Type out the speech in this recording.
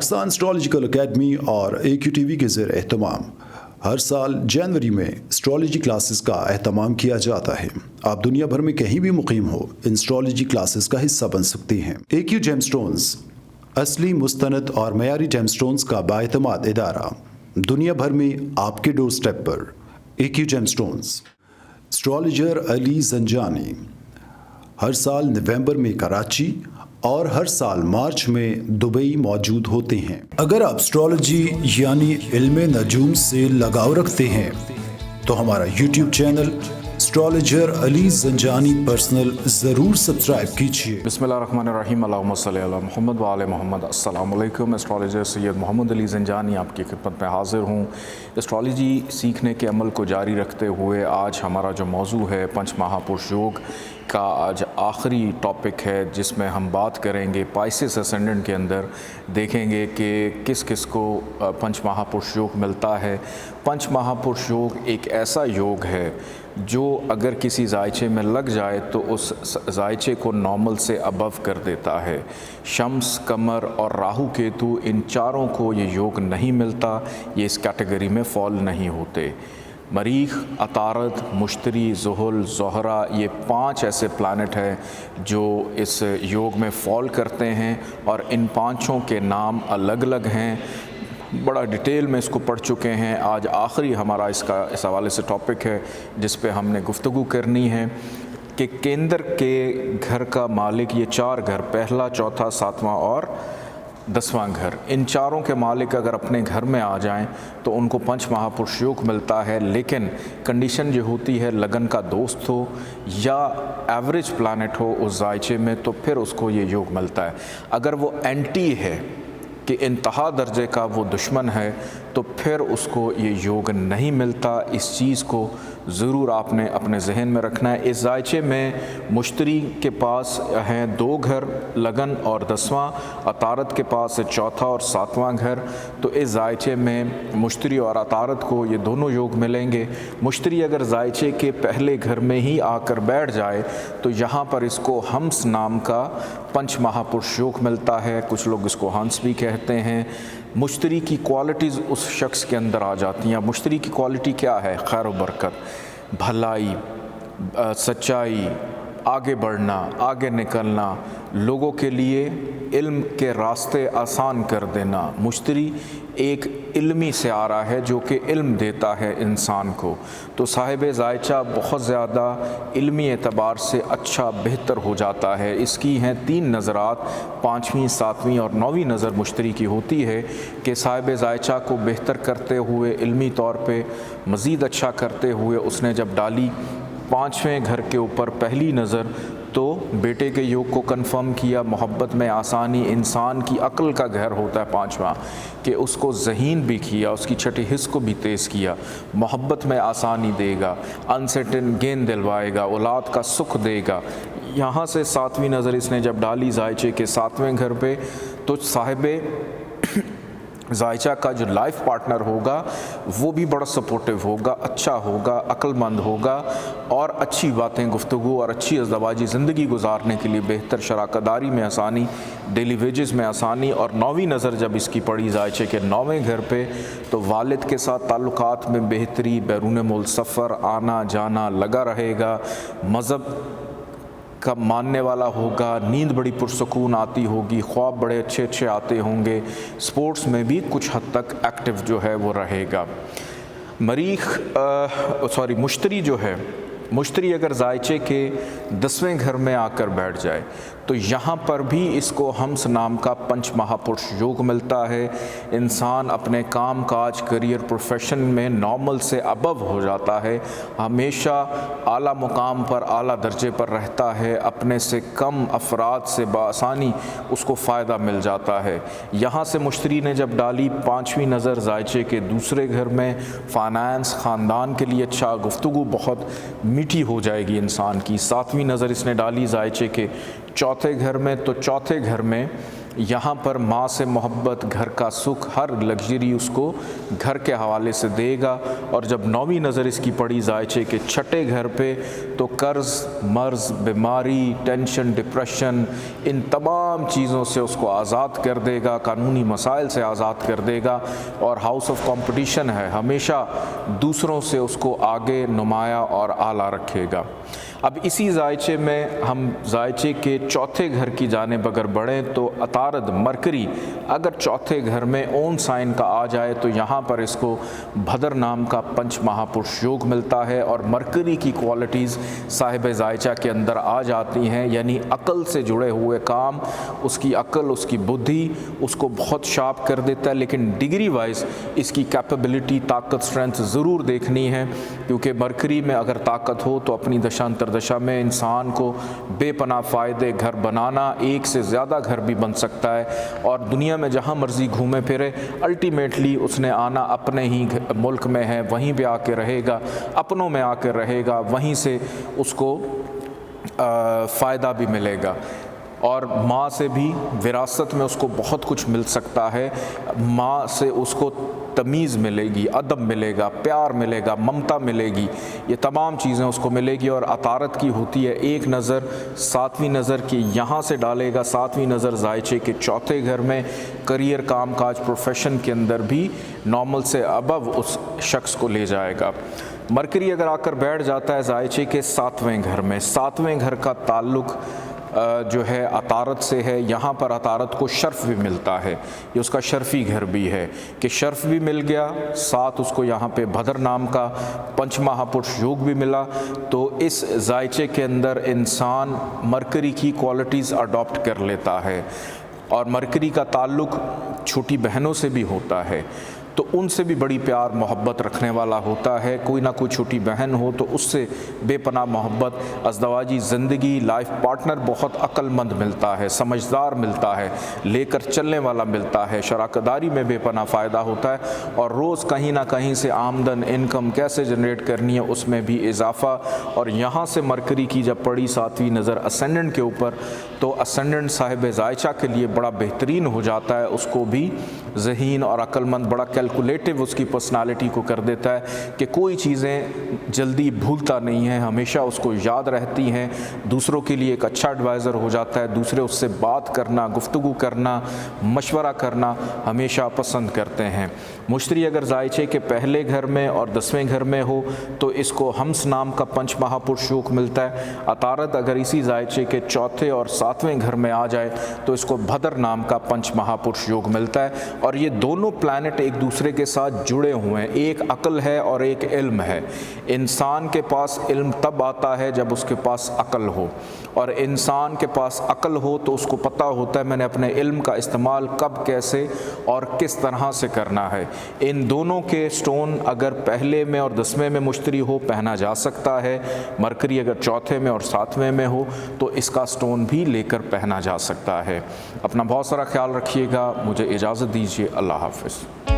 Pakistan astrological academy और AQ TV के ज़ेर एहतमाम हर साल जनवरी में एस्ट्रोलॉजी क्लासेस का एहतमाम किया जाता है। आप दुनिया भर में कहीं भी मुकीम हो, इन एस्ट्रोलॉजी क्लासेस का हिस्सा बन सकते हैं। AQ जेमस्टोन्स असली, मुस्तनद और मयारी जेमस्टोन्स का बाएतमाद इदारा, दुनिया भर में आपके डोर स्टेप पर। AQ gemstones. Astrologer Ali Zanjani हर साल नवंबर में कराची और हर साल मार्च में दुबई मौजूद होते हैं। अगर आप एस्ट्रोलॉजी यानी इल्मे नजूम से लगाव रखते हैं तो हमारा YouTube channel astrologer Ali Zanjani personal ज़रूर सब्सक्राइब कीजिए। बिस्मिल्लाहिर्रहमानिर्रहीम, अल्लाहुम्मा सल्ली अला मुहम्मद व आले मुहम्मद। अस्सलामु अलैकुम। एस्ट्रोलॉजर सैयद मोहम्मद अली ज़ंजानी आपकी खिदमत में हाज़िर हूँ। एस्ट्रोलॉजी सीखने के अमल को जारी रखते हुए आज हमारा जो मौजू है पंच महापुरुष योग का आज आखिरी टॉपिक है, जिसमें हम बात करेंगे पाइसेस असेंडेंट के अंदर देखेंगे कि किस किस को पंच महापुरुष योग मिलता है। पंच महापुरुष योग एक ऐसा योग है जो अगर किसी जायचे में लग जाए तो उस जायचे को नॉर्मल से अबव कर देता है। शम्स, कमर और राहु केतु, इन चारों को ये योग नहीं मिलता, ये इस कैटेगरी में फॉल नहीं होते। मरीख, अतारद, मुश्तरी, ज़ुहल, ज़ोहरा, ये 5 ऐसे प्लानट हैं जो इस योग में फॉल करते हैं और इन पांचों के नाम अलग अलग हैं। बड़ा डिटेल में इसको पढ़ चुके हैं। आज आखिरी हमारा इसका इस हवाले से टॉपिक है जिस पे हमने गुफ्तगू करनी है कि केंद्र के घर का मालिक, ये 4 घर, पहला, चौथा, 7वां और 10वां घर, इन चारों के मालिक अगर अपने घर में आ जाएं तो उनको पंच महापुरुष योग मिलता है। लेकिन कंडीशन जो होती है लगन का दोस्त हो या एवरेज प्लानट हो उस जायचे में, तो फिर उसको ये योग मिलता है। अगर वो एंटी है कि इंतहा दर्जे का वो दुश्मन है तो फिर उसको ये योग नहीं मिलता। इस चीज़ को ज़रूर आपने अपने जहन में रखना है। इस जायचे में मुश्तरी के पास हैं 2 घर, लगन और 10वां, अतारत के पास है 4था और 7वां घर। तो इस जायचे में मुश्तरी और अतारत को ये दोनों योग मिलेंगे। मुश्तरी अगर जायचे के पहले घर में ही आकर बैठ जाए तो यहाँ पर इसको हंस नाम का पंच महापुरुष योग मिलता है। कुछ लोग इसको हंस भी कहते हैं। मुश्तरी की क्वालिटीज़ उस शख्स के अंदर आ जाती हैं। मुश्तरी की क्वालिटी क्या है? खैर व बरकत, भलाई, सच्चाई, आगे बढ़ना, आगे निकलना, लोगों के लिए इल्म के रास्ते आसान कर देना। मुश्तरी एक इल्मी से आ रहा है जो कि इल्म देता है इंसान को। तो साहिब जायचा बहुत ज़्यादा इल्मी एतबार से अच्छा बेहतर हो जाता है। इसकी हैं 3 नज़रात, 5वीं, 7वीं और 9वीं नज़र मुश्तरी की होती है कि साहिब जायचा को बेहतर करते हुए, इल्मी तौर पे मज़ीद अच्छा करते हुए उसने जब डाली 5वें घर के ऊपर पहली नज़र, तो बेटे के योग को कंफर्म किया। मोहब्बत में आसानी, इंसान की अक्ल का घर होता है 5वां, कि उसको ज़हीन भी किया, उसकी छठी हिस्स को भी तेज़ किया। मोहब्बत में आसानी देगा, अनसर्टेन गेंद दिलवाएगा, औलाद का सुख देगा। यहाँ से 7वीं नज़र इसने जब डाली जायचे के 7वें घर पे, तो साहिबे जायचा का जो लाइफ पार्टनर होगा वो भी बड़ा सपोर्टिव होगा, अच्छा होगा, अक्लमंद होगा और अच्छी बातें, गुफ्तगू और अच्छी अज़दवाजी ज़िंदगी गुजारने के लिए बेहतर, शराकतदारी में आसानी, डेली वेजेस में आसानी। और 9वीं नज़र जब इसकी पड़ी जायचे के 9वें घर पे, तो वालिद के साथ ताल्लुकात में बेहतरी, बैरून मुल्क सफ़र, आना जाना लगा रहेगा, मज़हब का मानने वाला होगा, नींद बड़ी पुरसकून आती होगी, ख्वाब बड़े अच्छे अच्छे आते होंगे, स्पोर्ट्स में भी कुछ हद तक एक्टिव जो है वो रहेगा। मुश्तरी जो है, मुश्तरी अगर जायचे के 10वें घर में आकर बैठ जाए तो यहाँ पर भी इसको हम्स नाम का पंच महापुरुष योग मिलता है। इंसान अपने काम काज, करियर, प्रोफेशन में नॉर्मल से अबव हो जाता है, हमेशा आला मुकाम पर, आला दर्जे पर रहता है, अपने से कम अफराद से बआसानी उसको फ़ायदा मिल जाता है। यहाँ से मुश्तरी ने जब डाली 5वीं नज़र जायचे के 2 घर में, फ़ाइनेंस, ख़ानदान के लिए अच्छा, गुफ्तगू बहुत मीठी हो जाएगी इंसान की। 7वीं नज़र इसने डाली जायचे के 4थे घर में, तो 4थे घर में यहाँ पर माँ से मोहब्बत, घर का सुख, हर लग्जरी उसको घर के हवाले से देगा। और जब 9वीं नज़र इसकी पड़ी जायचे के छठे घर पे, तो कर्ज़, मर्ज़, बीमारी, टेंशन, डिप्रेशन, इन तमाम चीज़ों से उसको आज़ाद कर देगा, कानूनी मसाइल से आज़ाद कर देगा। और हाउस ऑफ कंपटीशन है, हमेशा दूसरों से उसको आगे नुमाया और आला रखेगा। अब इसी जायचे में हम जायचे के चौथे घर की जानिब अगर बढ़ें तो अतारद, मरकरी अगर चौथे घर में ओन साइन का आ जाए तो यहाँ पर इसको भदर नाम का पंच महापुरुष योग मिलता है। और मरकरी की क्वालिटीज़ साहिब जायचा के अंदर आ जाती हैं, यानी अक़ल से जुड़े हुए काम, उसकी अक़ल, उसकी बुद्धि उसको बहुत शार्प कर देता है। लेकिन डिग्री वाइज इसकी कैपेबिलिटी, ताकत, स्ट्रेंथ ज़रूर देखनी है, क्योंकि मरकरी में अगर ताकत हो तो अपनी दशांतर दशा में इंसान को बेपनाह फ़ायदे घर बनाना, एक से ज़्यादा घर भी बन सकता है। और दुनिया में जहाँ मर्ज़ी घूमे फिरे, अल्टीमेटली उसने आना अपने ही मुल्क में है, वहीं पे आके रहेगा, अपनों में आके रहेगा, वहीं से उसको फ़ायदा भी मिलेगा। और माँ से भी विरासत में उसको बहुत कुछ मिल सकता है। माँ से उसको तमीज़ मिलेगी, अदब मिलेगा, प्यार मिलेगा, ममता मिलेगी, ये तमाम चीज़ें उसको मिलेगी। और अतारत की होती है एक नज़र, 7वीं नज़र की यहाँ से डालेगा, 7वीं नज़र जायचे के चौथे घर में, करियर, काम काज, प्रोफेशन के अंदर भी नॉर्मल से अबव उस शख्स को ले जाएगा। मरकरी अगर आकर बैठ जाता है जायचे के 7वें घर में, 7वें घर का ताल्लुक़ जो है अतारत से है। यहाँ पर अतारत को शर्फ भी मिलता है, ये उसका शर्फी घर भी है कि शर्फ भी मिल गया, साथ उसको यहाँ पे भदर नाम का पंच महापुरुष योग भी मिला। तो इस जायचे के अंदर इंसान मरकरी की क्वालिटीज़ अडॉप्ट कर लेता है। और मरकरी का ताल्लुक़ छोटी बहनों से भी होता है, तो उनसे भी बड़ी प्यार मोहब्बत रखने वाला होता है। कोई ना कोई छोटी बहन हो तो उससे बेपनाह मोहब्बत, अज़दवाजी ज़िंदगी, लाइफ पार्टनर बहुत अक्लमंद मिलता है, समझदार मिलता है, लेकर चलने वाला मिलता है, शराकदारी में बेपनाह फ़ायदा होता है। और रोज़ कहीं ना कहीं से आमदन, इनकम कैसे जनरेट करनी है उसमें भी इजाफ़ा। और यहाँ से मरकरी की जब पड़ी 7वीं नज़र असेंडेंट के ऊपर, तो असेंडेंट साहिब जायचा के लिए बड़ा बेहतरीन हो जाता है, उसको भी ज़हीन और अक्लमंद, बड़ा कैलकुलेटिव उसकी पर्सनालिटी को कर देता है कि कोई चीज़ें जल्दी भूलता नहीं है, हमेशा उसको याद रहती हैं। दूसरों के लिए एक अच्छा एडवाइज़र हो जाता है, दूसरे उससे बात करना, गुफ्तगू करना, मशवरा करना हमेशा पसंद करते हैं। मुश्तरी अगर जायचे के पहले घर में और 10वें घर में हो तो इसको हम्स नाम का पंच महापुरुष योग मिलता है। अतारत अगर इसी जायचे के चौथे और 7वें घर में आ जाए तो इसको भदर नाम का पंच महापुरुष योग मिलता है। और ये दोनों प्लैनेट एक दूसरे के साथ जुड़े हुए हैं, एक अक्ल है और एक इल्म है। इंसान के पास इल्म तब आता है जब उसके पास अक्ल हो, और इंसान के पास अक्ल हो तो उसको पता होता है मैंने अपने इल्म का इस्तेमाल कब, कैसे और किस तरह से करना है। इन दोनों के स्टोन अगर पहले में और 10वें में मुश्तरी हो पहना जा सकता है, मरकरी अगर चौथे में और 7वें में हो तो इसका स्टोन भी लेकर पहना जा सकता है। अपना बहुत सारा ख्याल रखिएगा, मुझे इजाज़त दीजिए, अल्लाह हाफ़िज़।